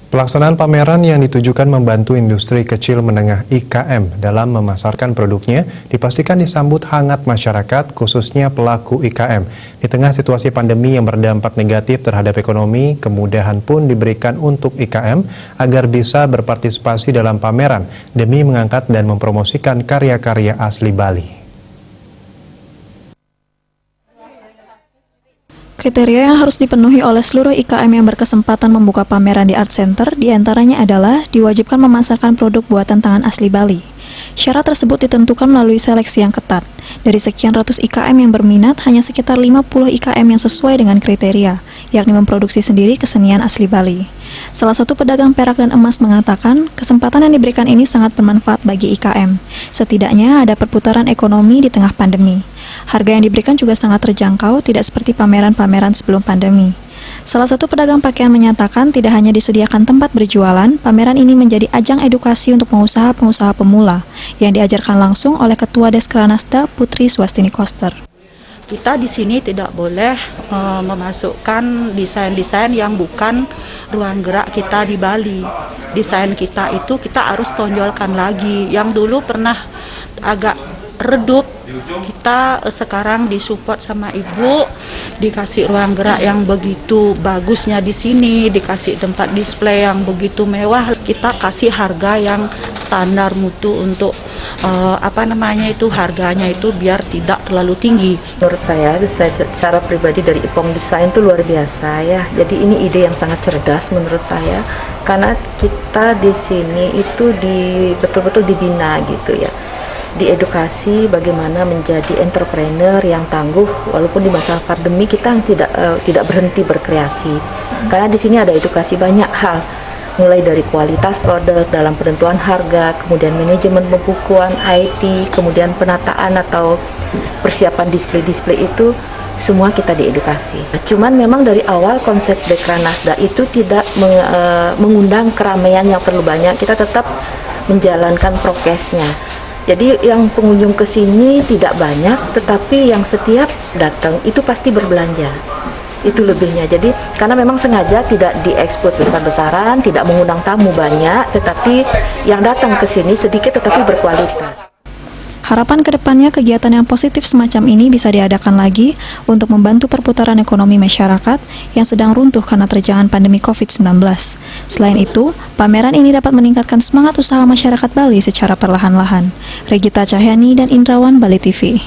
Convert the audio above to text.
Pelaksanaan pameran yang ditujukan membantu industri kecil menengah IKM dalam memasarkan produknya dipastikan disambut hangat masyarakat, khususnya pelaku IKM. Di tengah situasi pandemi yang berdampak negatif terhadap ekonomi, kemudahan pun diberikan untuk IKM agar bisa berpartisipasi dalam pameran demi mengangkat dan mempromosikan karya-karya asli Bali. Kriteria yang harus dipenuhi oleh seluruh IKM yang berkesempatan membuka pameran di Art Center diantaranya adalah diwajibkan memasarkan produk buatan tangan asli Bali. Syarat tersebut ditentukan melalui seleksi yang ketat. Dari sekian ratus IKM yang berminat, hanya sekitar 50 IKM yang sesuai dengan kriteria, yakni memproduksi sendiri kesenian asli Bali. Salah satu pedagang perak dan emas mengatakan, kesempatan yang diberikan ini sangat bermanfaat bagi IKM. Setidaknya ada perputaran ekonomi di tengah pandemi. Harga yang diberikan juga sangat terjangkau, tidak seperti pameran-pameran sebelum pandemi. Salah satu pedagang pakaian menyatakan tidak hanya disediakan tempat berjualan, pameran ini menjadi ajang edukasi untuk pengusaha-pengusaha pemula yang diajarkan langsung oleh Ketua Deskranasda Putri Swastini Koster. Kita di sini tidak boleh memasukkan desain-desain yang bukan ruang gerak kita di Bali. Desain kita itu kita harus tonjolkan lagi. Yang dulu pernah agak redup, kita sekarang disupport sama ibu, dikasih ruang gerak yang begitu bagusnya di sini, dikasih tempat display yang begitu mewah, kita kasih harga yang standar mutu untuk harganya itu biar tidak terlalu tinggi. Menurut saya secara pribadi dari Ipong Desain itu luar biasa ya. Jadi ini ide yang sangat cerdas menurut saya, karena kita di sini itu betul-betul dibina gitu ya. Diedukasi bagaimana menjadi entrepreneur yang tangguh walaupun di masa pandemi kita tidak berhenti berkreasi. Karena di sini ada edukasi banyak hal, mulai dari kualitas produk dalam penentuan harga, kemudian manajemen pembukuan, IT, kemudian penataan atau persiapan display-display itu semua kita diedukasi. Cuman memang dari awal konsep Dekranasda itu tidak mengundang keramaian yang terlalu banyak. Kita tetap menjalankan prokesnya. Jadi yang pengunjung ke sini tidak banyak, tetapi yang setiap datang itu pasti berbelanja. Itu lebihnya. Jadi karena memang sengaja tidak diekspos besar-besaran, tidak mengundang tamu banyak, tetapi yang datang ke sini sedikit tetapi berkualitas. Harapan kedepannya kegiatan yang positif semacam ini bisa diadakan lagi untuk membantu perputaran ekonomi masyarakat yang sedang runtuh karena terjangan pandemi COVID-19. Selain itu, pameran ini dapat meningkatkan semangat usaha masyarakat Bali secara perlahan-lahan. Regita Cahyani dan Indrawan, Bali TV.